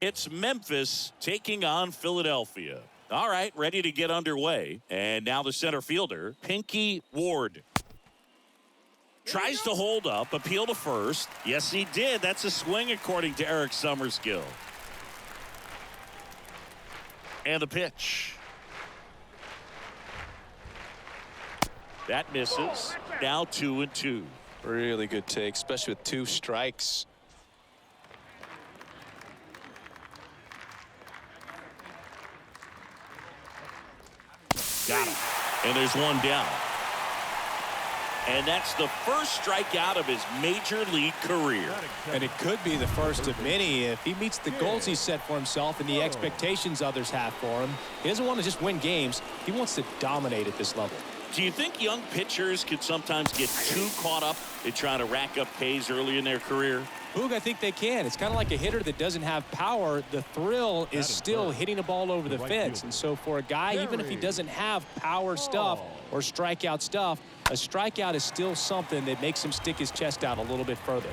It's Memphis taking on Philadelphia. All right, ready to get underway. And now the center fielder, Pinky Ward. Tries to hold up, appeal to first. Yes, he did. That's a swing according to Eric Summerskill. And the pitch. That misses. Now 2-2. Really good take, especially with 2 strikes. Got him. And there's one down. And that's the first strikeout of his major league career. And it could be the first of many if he meets the goals he set for himself and the expectations others have for him. He doesn't want to just win games. He wants to dominate at this level. Do you think young pitchers could sometimes get too caught up in trying to rack up Ks early in their career? Boog, I think they can. It's kind of like a hitter that doesn't have power. The thrill is still hitting a ball over the fence. And so for a guy, even if he doesn't have power stuff or strikeout stuff, a strikeout is still something that makes him stick his chest out a little bit further.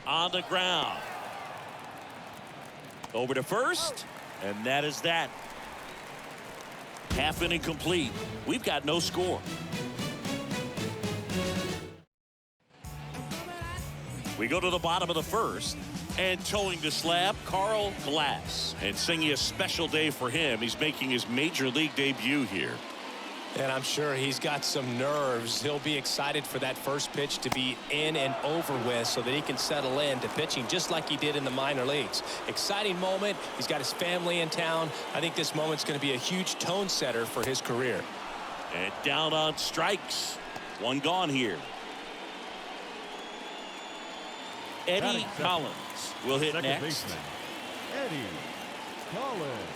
On the ground. Over to first, and that is that. Half inning complete. We've got no score. We go to the bottom of the first, and towing the slab, Carl Glass. And singing a special day for him. He's making his major league debut here. And I'm sure he's got some nerves. He'll be excited for that first pitch to be in and over with so that he can settle in to pitching just like he did in the minor leagues. Exciting moment. He's got his family in town. I think this moment's going to be a huge tone setter for his career. And down on strikes. One gone here. Eddie Collins will hit next. Baseman, Eddie Collins.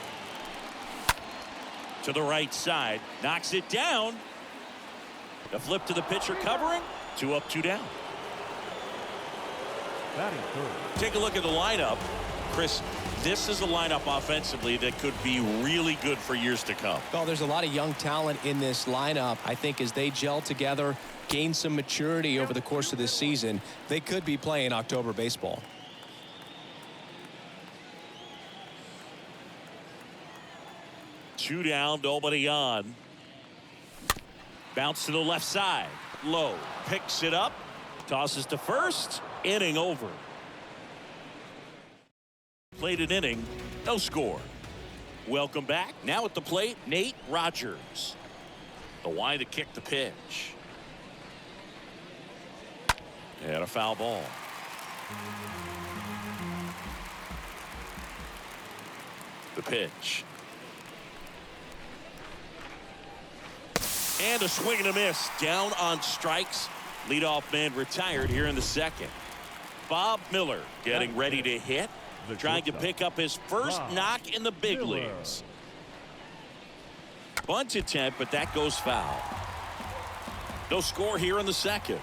To the right side, knocks it down. The flip to the pitcher covering. 2 up, 2 down. Take a look at the lineup. Chris, this is a lineup offensively that could be really good for years to come. Well, there's a lot of young talent in this lineup. I think as they gel together, gain some maturity over the course of this season, they could be playing October baseball. Two down, nobody on. Bounce to the left side. Low. Picks it up. Tosses to first. Inning over. Played an inning. No score. Welcome back. Now at the plate, Nate Rogers. The wide to kick the pitch. And a foul ball. The pitch. And a swing and a miss. Down on strikes. Leadoff man retired here in the second. Bob Miller getting ready to hit. Trying to pick up his first knock in the big leagues. Bunt attempt, but that goes foul. No score here in the second.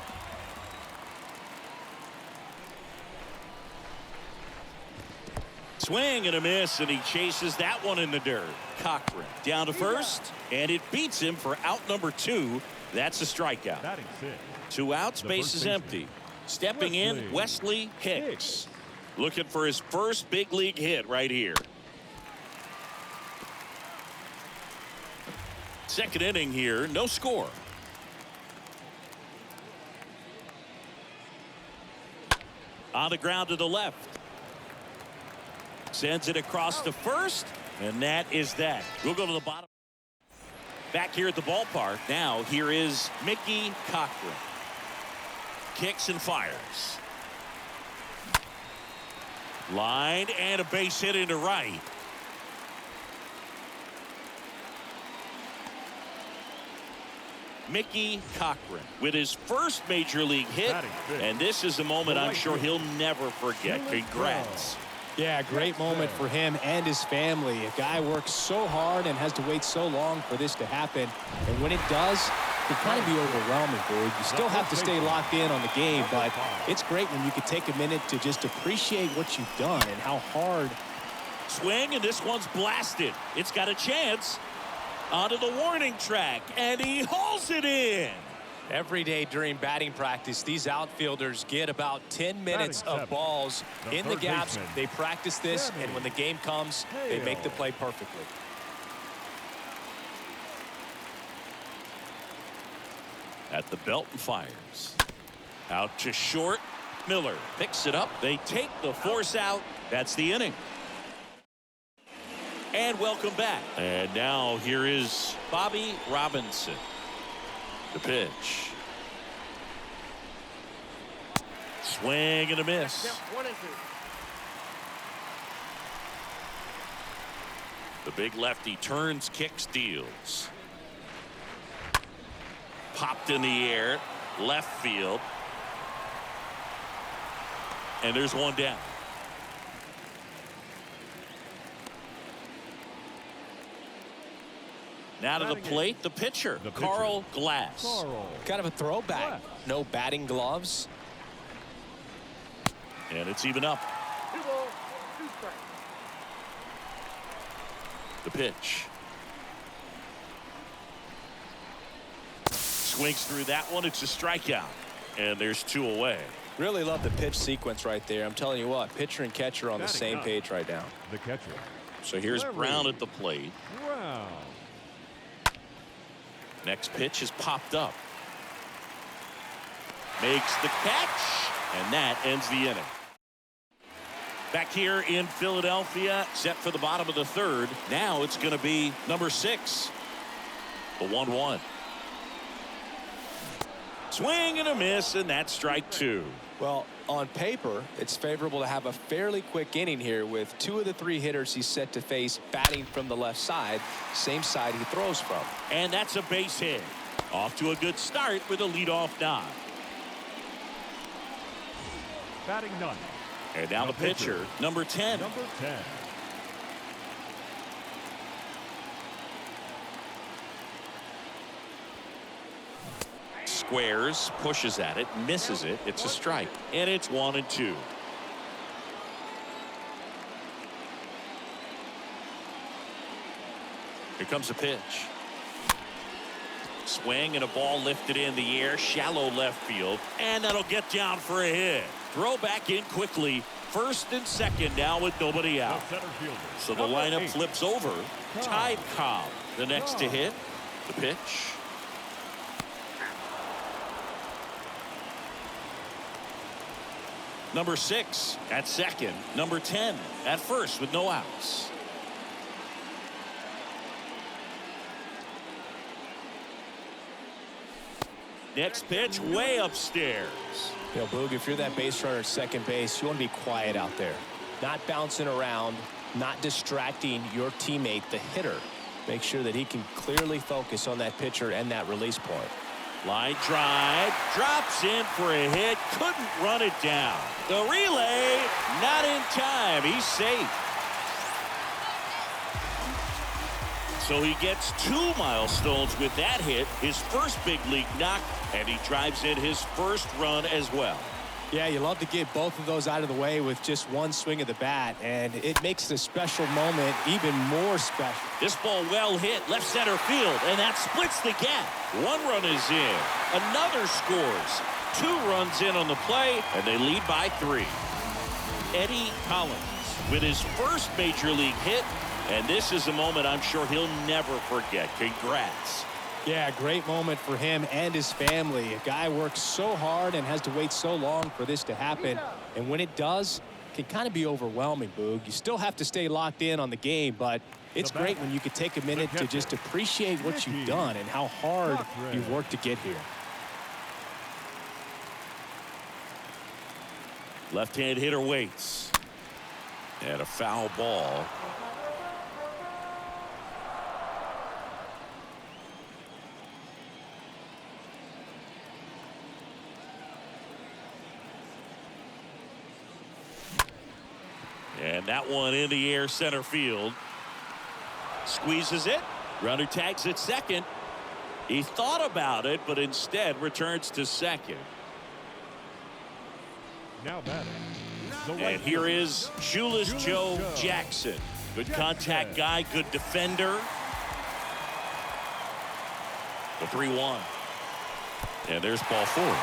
Swing and a miss, and he chases that one in the dirt. Cochran down to first, and it beats him for out number 2. That's a strikeout. 2 outs, base is empty. Stepping in, Wesley Hicks. Looking for his first big league hit right here. Second inning here, no score. On the ground to the left. Sends it across to first, and that is that. We'll go to the bottom. Back here at the ballpark. Now here is Mickey Cochran. Kicks and fires. Line and a base hit into right. Mickey Cochran with his first major league hit, and this is a moment I'm sure he'll never forget. Congrats. Yeah, great moment for him and his family. A guy works so hard and has to wait so long for this to happen, and when it does, it can kind of be overwhelming, Boog. You still have to stay locked in on the game, but it's great when you can take a minute to just appreciate what you've done and how hard. Swing, and this one's blasted. It's got a chance. Onto the warning track, and he hauls it in. Every day during batting practice, these outfielders get about 10 minutes of balls in the gaps. They practice this, and when the game comes, they make the play perfectly. At the belt and fires. Out to short. Miller picks it up. They take the force out. That's the inning. And welcome back. And now here is Bobby Robinson. The pitch. Swing and a miss. The big lefty turns, kicks, deals. Popped in the air, left field. And there's one down. Now to the plate, the pitcher, Carl Glass. Kind of a throwback. No batting gloves. And it's even up. The pitch. Swings through that one. It's a strikeout. And there's 2 away. Really love the pitch sequence right there. I'm telling you what, pitcher and catcher on the same page right now. The catcher. So here's Brown at the plate. Brown. Next pitch is popped up. Makes the catch. And that ends the inning. Back here in Philadelphia, set for the bottom of the 3rd. Now it's going to be number 6. The 1-1. Swing and a miss, and that's strike 2. Well, on paper, it's favorable to have a fairly quick inning here with 2 of the 3 hitters he's set to face batting from the left side, same side he throws from. And that's a base hit. Off to a good start with a leadoff nod. Batting none. And now the pitcher, number 10. Number 10. Squares, pushes at it, misses it. It's a strike. And it's 1-2. Here comes the pitch. Swing and a ball lifted in the air, shallow left field, and that'll get down for a hit. Throw back in quickly. First and second now with nobody out. So the lineup flips over. Ty Cobb, the next to hit. The pitch. Number 6 at second. Number 10 at first with no outs. Next pitch way upstairs. You know, Boog, if you're that base runner at second base, you want to be quiet out there. Not bouncing around, not distracting your teammate, the hitter. Make sure that he can clearly focus on that pitcher and that release point. Line drive, drops in for a hit, couldn't run it down. The relay, not in time. He's safe. So he gets 2 milestones with that hit, his first big league knock, and he drives in his first run as well. Yeah, you love to get both of those out of the way with just one swing of the bat, and it makes the special moment even more special. This ball well hit, left center field, and that splits the gap. 1 run is in. Another scores. 2 runs in on the play, and they lead by 3. Eddie Collins with his first major league hit, and this is a moment I'm sure he'll never forget. Congrats. Yeah, great moment for him and his family. A guy works so hard and has to wait so long for this to happen. And when it does, it can kind of be overwhelming, Boog. You still have to stay locked in on the game, but it's great when you can take a minute to just appreciate what you've done and how hard you've worked to get here. Left-hand hitter waits. And a foul ball. And that one in the air center field. Squeezes it. Runner tags at second. He thought about it, but instead returns to second. Now batting. And here is Shoeless Joe Jackson. Good contact guy, good defender. The 3-1. And there's ball 4.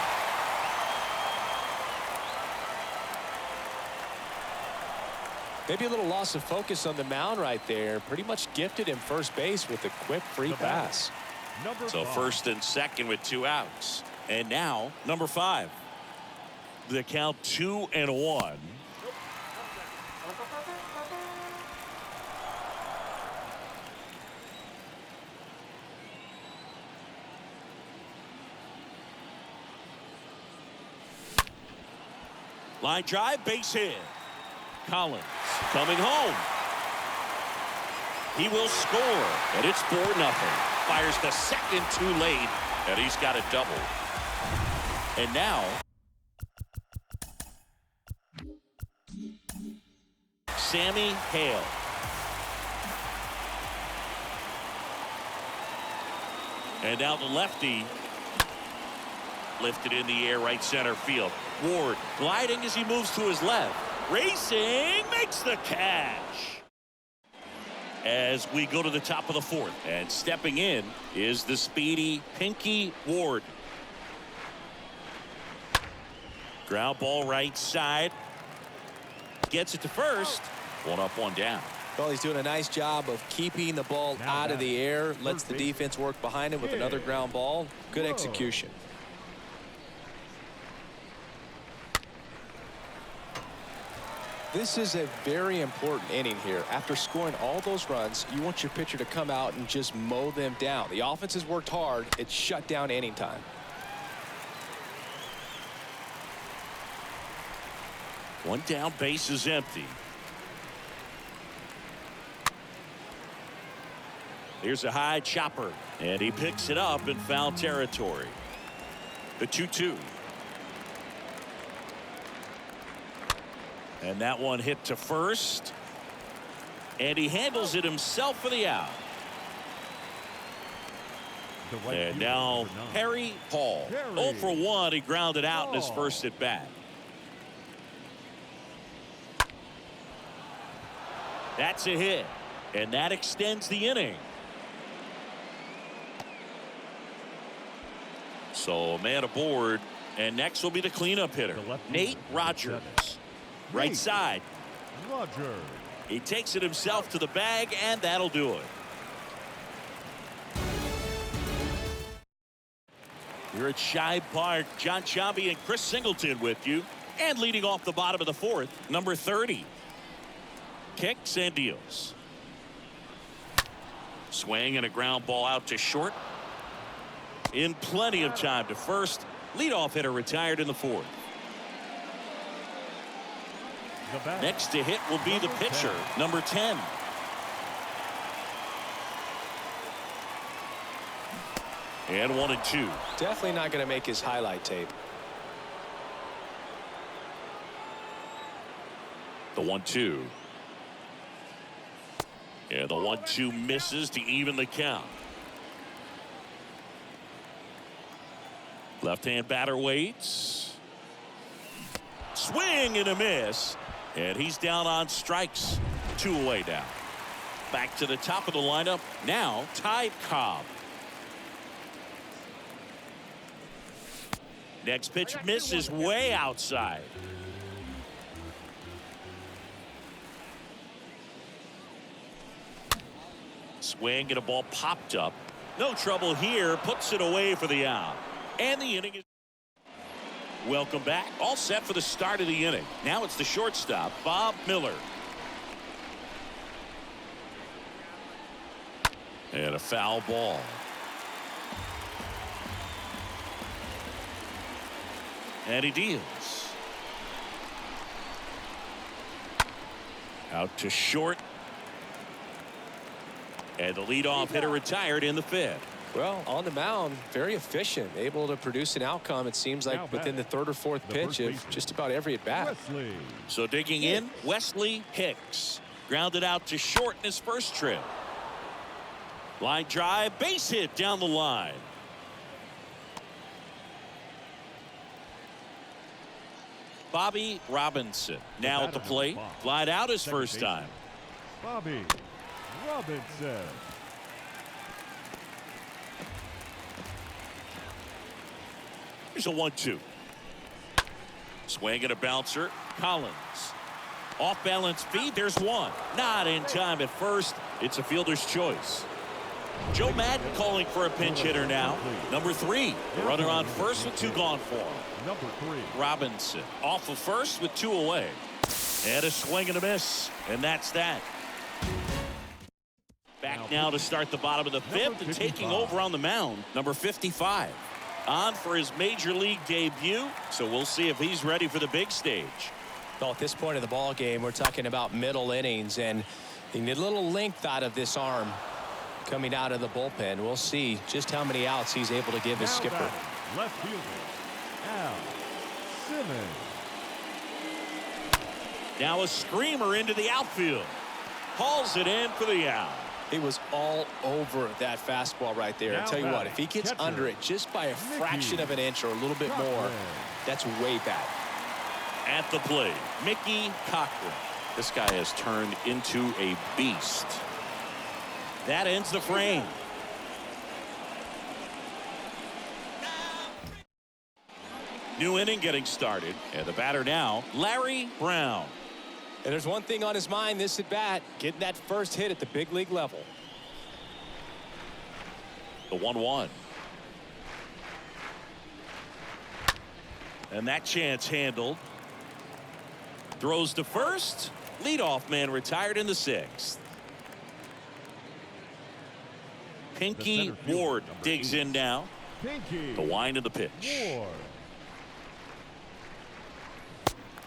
Maybe a little loss of focus on the mound right there. Pretty much gifted him first base with a quick free pass. So 1st and 2nd with 2 outs. And now number 5. The count 2-1. Line drive, base hit. Collins coming home. He will score, and it's 4-0. Fires the second too late, and he's got a double. And now Sammy Hale. And now the lefty lifted in the air, right center field. Ward gliding as he moves to his left. Racing, makes the catch. As we go to the top of the 4th, and stepping in is the speedy Pinky Ward. Ground ball right side. Gets it to first. 1 up, 1 down. Well, he's doing a nice job of keeping the ball out of the air. Lets the defense work behind him with another ground ball. Good execution. This is a very important inning here. After scoring all those runs, you want your pitcher to come out and just mow them down. The offense has worked hard. It's shut down inning time. One down, base is empty. Here's a high chopper, and he picks it up in foul territory. The 2-2. And that one hit to first. And he handles it himself for the out. And now Harry Paul. 0 for 1. He grounded out in his first at bat. That's a hit. And that extends the inning. So a man aboard. And next will be the cleanup hitter, Nate Rogers. Right side. Roger. He takes it himself to the bag, and that'll do it. You're at Shibe Park. John Chambi and Chris Singleton with you. And leading off the bottom of the 4th, number 30. Kicks and deals. Swing and a ground ball out to short. In plenty of time to first. Leadoff hitter retired in the 4th. Next to hit will be the pitcher, number 10. And 1-2. Definitely not going to make his highlight tape. The 1-2. And the 1-2 misses to even the count. Left-hand batter waits. Swing and a miss. And he's down on strikes. 2 away now. Back to the top of the lineup. Now, Ty Cobb. Next pitch misses way outside. Swing and a ball popped up. No trouble here. Puts it away for the out. And the inning is. Welcome back. All set for the start of the inning. Now it's the shortstop, Bob Miller. And a foul ball. And he deals. Out to short. And the leadoff hitter retired in the 5th. Well, on the mound, very efficient, able to produce an outcome, it seems like, within the 3rd or 4th pitch of just about every at bat. So digging in, Wesley Hicks. Grounded out to short in his first trip. Line drive, base hit down the line. Bobby Robinson now at the plate. Flied out his first time. Bobby Robinson. Here's a 1-2. Swing and a bouncer. Collins. Off balance feed. There's one. Not in time at first. It's a fielder's choice. Joe Madden calling for a pinch hitter now. Number 3. The runner on first with 2 gone for him. Number 3. Robinson off of first with 2 away. And a swing and a miss. And that's that. Back now to start the bottom of the 5th and taking over on the mound. Number 55. On for his major league debut. So we'll see if he's ready for the big stage. Well, at this point of the ball game, we're talking about middle innings, and you need a little length out of this arm coming out of the bullpen. We'll see just how many outs he's able to give his skipper. Batting, left fielder, Al Simmons. Now a screamer into the outfield. Hauls it in for the out. He was all over that fastball right there. I tell you what, if he gets under it just by a fraction of an inch or a little bit more, that's way back. At the plate, Mickey Cochran. This guy has turned into a beast. That ends the frame. New inning getting started, and the batter now, Larry Brown. And there's one thing on his mind this at bat, getting that first hit at the big league level. The 1-1. And that chance handled. Throws to first. Leadoff man retired in the 6th. Pinky Ward digs in now. Pinky The wind of the pitch. Ward.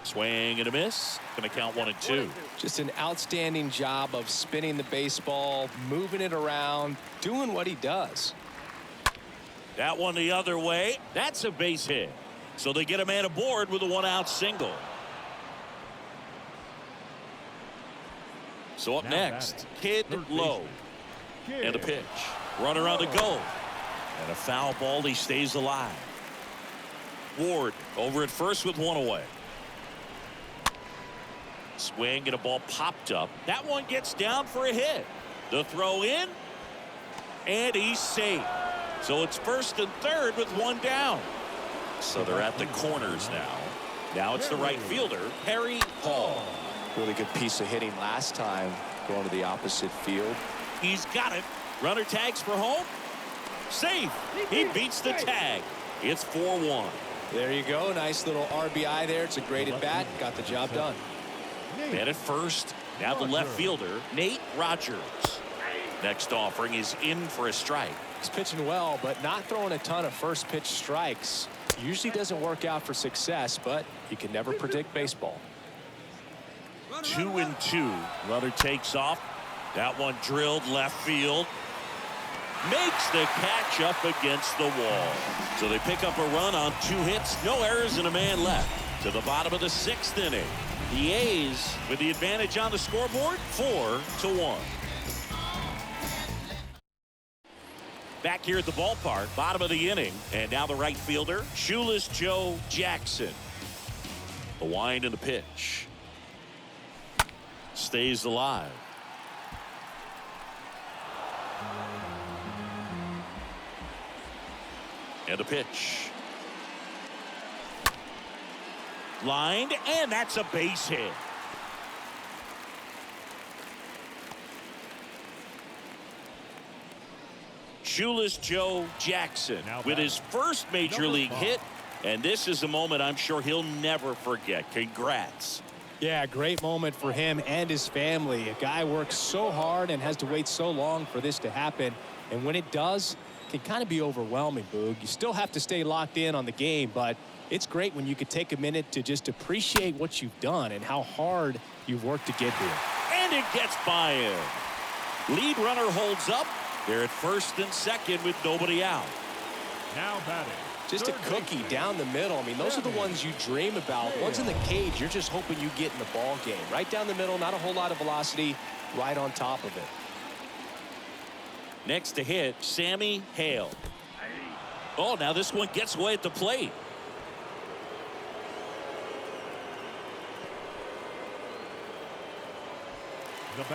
Swing and a miss. Going to count 1-2. Just an outstanding job of spinning the baseball, moving it around, doing what he does. That one the other way. That's a base hit. So they get a man aboard with a 1-out single. So up next, Kid Lowe. And a pitch. Runner on the go. And a foul ball. He stays alive. Ward over at first with 1 away. Swing and a ball popped up. That one gets down for a hit. The throw in. And he's safe. So it's first and third with 1 down. So they're at the corners now. Now it's the right fielder, Harry Hall. Really good piece of hitting last time going to the opposite field. He's got it. Runner tags for home. Safe. He beats the tag. It's 4-1. There you go. Nice little RBI there. It's a great at bat. Got the job done. Man at first. Now the left fielder, Nate Rogers. Next offering is in for a strike. He's pitching well, but not throwing a ton of first pitch strikes. Usually doesn't work out for success, but you can never predict baseball. 2-2. Runner takes off. That one drilled left field. Makes the catch up against the wall. So they pick up a run on 2 hits. No errors and a man left. To the bottom of the 6th inning. The A's with the advantage on the scoreboard, 4-1. Back here at the ballpark, bottom of the inning, and now the right fielder, Shoeless Joe Jackson. The wind and the pitch. Stays alive. And a pitch. Lined, and that's a base hit. Shoeless Joe Jackson with his first major league hit, and this is a moment I'm sure he'll never forget. Congrats. Yeah, great moment for him and his family. A guy works so hard and has to wait so long for this to happen, and when it does, it can kind of be overwhelming, Boog. You still have to stay locked in on the game, but it's great when you could take a minute to just appreciate what you've done and how hard you've worked to get here. And it gets by him. Lead runner holds up. They're at first and second with nobody out. Now batting. Just a cookie down the middle. I mean, those are the ones you dream about. Ones in the cage, you're just hoping you get in the ball game. Right down the middle, not a whole lot of velocity, right on top of it. Next to hit, Sammy Hale. Oh, now this one gets away at the plate.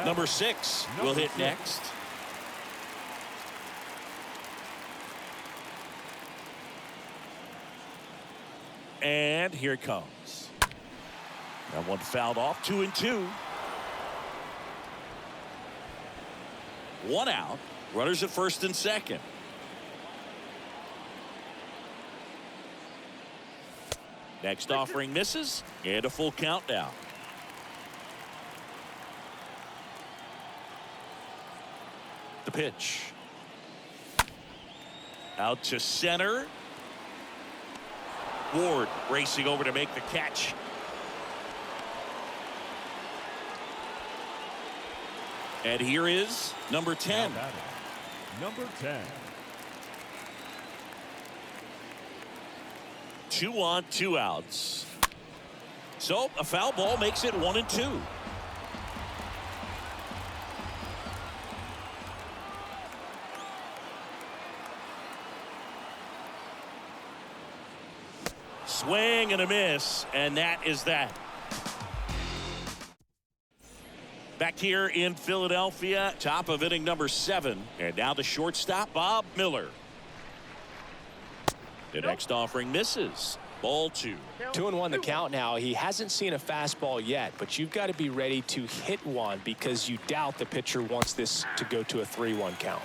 Number 6 will hit next. And here it comes. That one fouled off. 2-2. One out. Runners at first and second. Next offering misses. And a full count now. The pitch. Out to center. Ward racing over to make the catch. And here is number 10. Number 10. 2 on, 2 outs. So a foul ball makes it 1-2. Swing and a miss, and that is that. Back here in Philadelphia, top of inning number 7. And now the shortstop, Bob Miller. The next offering misses. Ball 2. 2-1 the count now. He hasn't seen a fastball yet, but you've got to be ready to hit one because you doubt the pitcher wants this to go to a 3-1 count.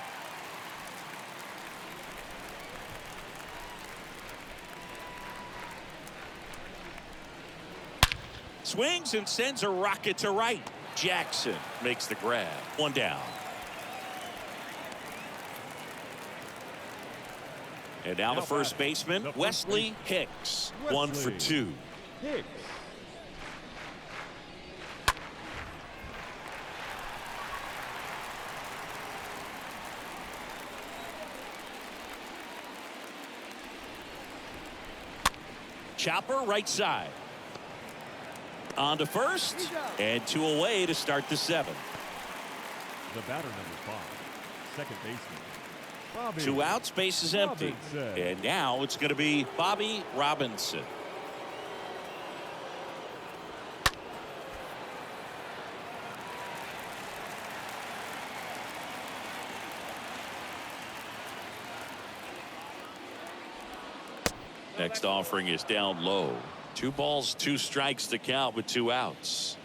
Swings and sends a rocket to right. Jackson makes the grab. 1 down. And now the first baseman, Wesley Hicks. 1 for 2. Hicks. Chopper right side. On to first, and 2 away to start the 7th. The batter number 5. Second baseman. Bobby 2 outs, base is empty. Robinson. And now it's going to be Bobby Robinson. Next offering is down low. 2 balls, 2 strikes to count with 2 outs.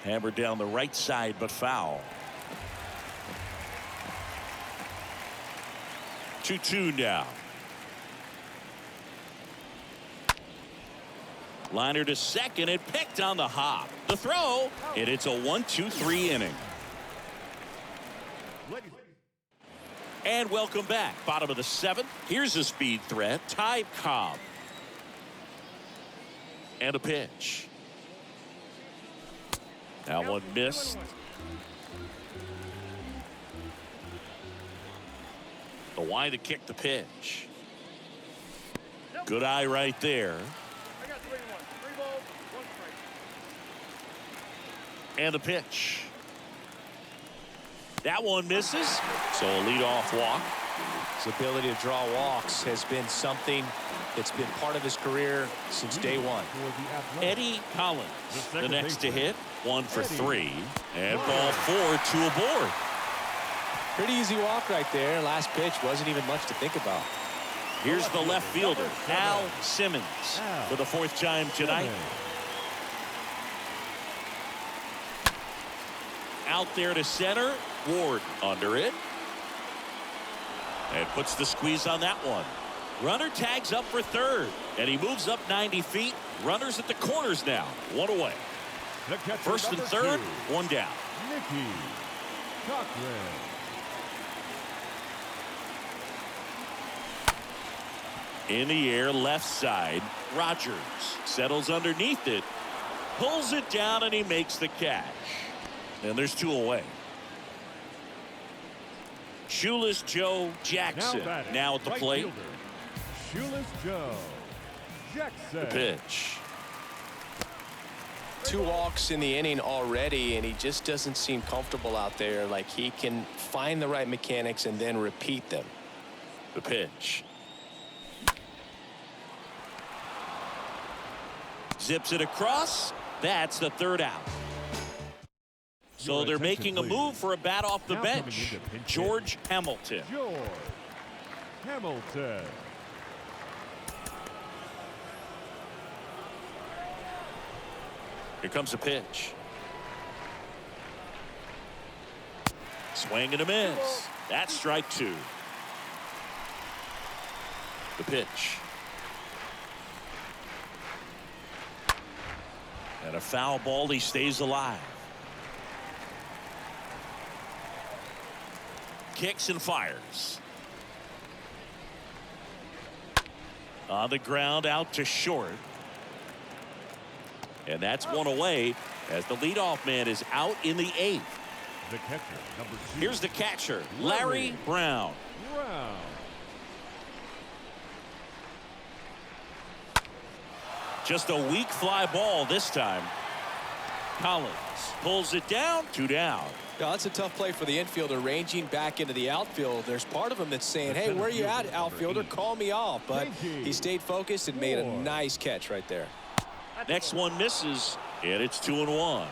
Hammered down the right side, but foul. 2-2 now. Liner to second and picked on the hop. The throw, and it's a 1-2-3 inning. And welcome back. Bottom of the 7th. Here's a speed threat. Ty Cobb. And a pitch. That one missed. The wide to kick the pitch. Good eye right there. I got 3-1. 3 balls, 1 strike. And the pitch. That one misses. So a leadoff walk. His ability to draw walks has been something that's been part of his career since day 1. Eddie Collins, the next to hit. 1 for 3. And ball 4, 2 aboard. Pretty easy walk right there. Last pitch wasn't even much to think about. Here's the left fielder, Al Simmons, for the 4th time tonight. Out there to center. Ward under it. And puts the squeeze on that one. Runner tags up for 3rd. And he moves up 90 feet. Runners at the corners now. 1 away. First and 3rd, 1 down. Nicky Cochran. In the air, left side. Rogers settles underneath it. Pulls it down, and he makes the catch. And there's 2 away. Shoeless Joe Jackson now at the plate. Shoeless Joe Jackson. The pitch. 2 walks in the inning already, and he just doesn't seem comfortable out there. Like he can find the right mechanics and then repeat them. The pitch. Zips it across. That's the 3rd out. So they're making a move for a bat off the Now bench. coming into pinch George Hamilton. George Hamilton. Here comes a pitch. Swing and a miss. That's strike 2. The pitch. And a foul ball. He stays alive. Kicks and fires. On the ground, out to short. And that's one away as the leadoff man is out in the 8th. The catcher, number 2. Here's the catcher, Larry Brown. Brown. Just a weak fly ball this time. Collins pulls it down, 2 down. Now, that's a tough play for the infielder, ranging back into the outfield. There's part of him that's saying, hey, where are you at, outfielder? Call me off. But he stayed focused and made a nice catch right there. Next one misses, and it's 2-1.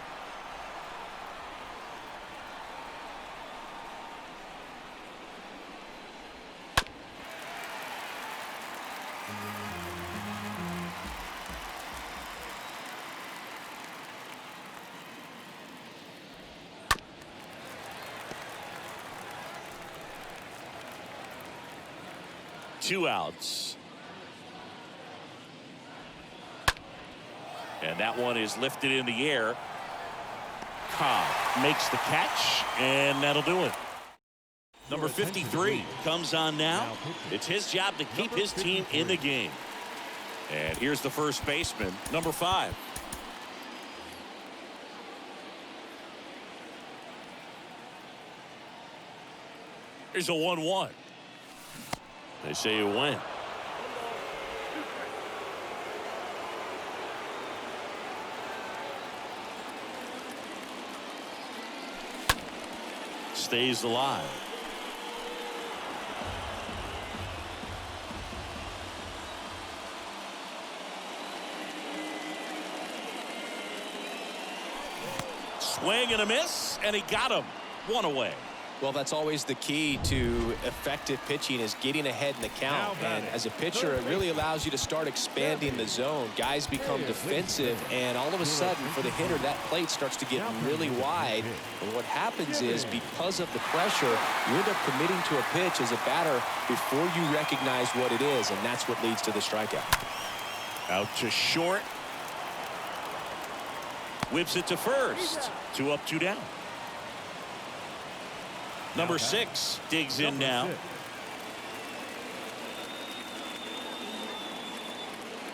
Two outs. And that one is lifted in the air. Cobb makes the catch, and that'll do it. Number 53 comes on now. It's his job to keep his team in the game. And here's the first baseman, number 5. Here's a 1-1. They say you win. Stays alive. Swing and a miss, and he got him. 1 away. Well, that's always the key to effective pitching, is getting ahead in the count. And as a pitcher, it really allows you to start expanding the zone. Guys become defensive, and all of a sudden, for the hitter, that plate starts to get really wide. And what happens is, because of the pressure, you end up committing to a pitch as a batter before you recognize what it is, and that's what leads to the strikeout. Out to short. Whips it to first. 2 up, 2 down. Number 6 digs in now.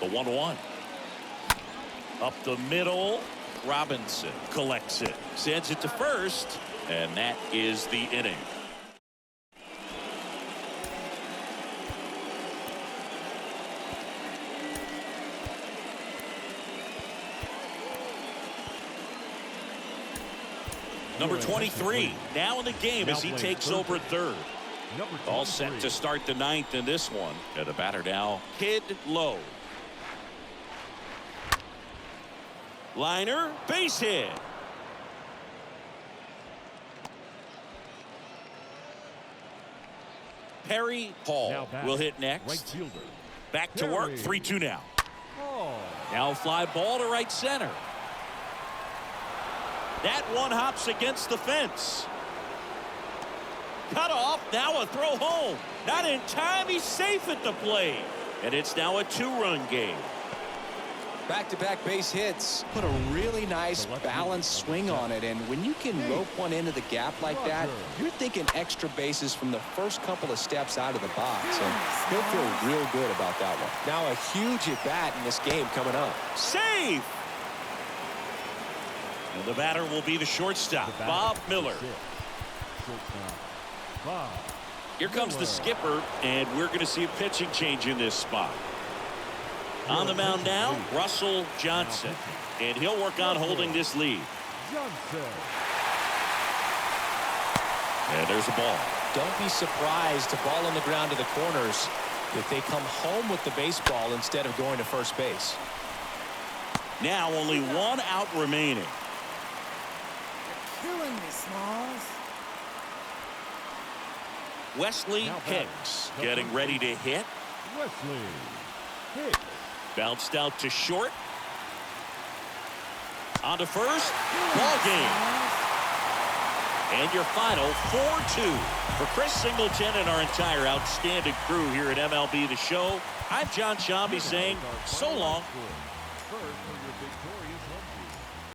The 1-1. Up the middle. Robinson collects it. Sends it to first. And that is the inning. Number 23 now in the game as he takes over at third. All set to start the 9th in this one. And the batter now, Kid Lowe. Liner, base hit. Perry Hall will hit next. Back to work, 3-2 now. Now fly ball to right center. That one hops against the fence. Cut off, now a throw home. Not in time, he's safe at the plate. And it's now a 2-run game. Back-to-back base hits. Put a really nice balanced swing on it. And when you can rope one into the gap like that, you're thinking extra bases from the first couple of steps out of the box. And he'll feel real good about that one. Now a huge at-bat in this game coming up. Save! And the batter will be the shortstop, Bob Miller. Here comes the skipper, and we're going to see a pitching change in this spot. On the mound now, Russell Johnson. And he'll work on holding this lead. And there's a ball. Don't be surprised to ball on the ground to the corners if they come home with the baseball instead of going to first base. Now only 1 out remaining. killing me, Smalls. Wesley Now Hicks batting, getting ready to hit. Wesley Hicks. Bounced out to short. On to first. Ball game. And your final 4-2. For Chris Singleton and our entire outstanding crew here at MLB The Show, I'm John Shambi saying so long. First for your victorious home team.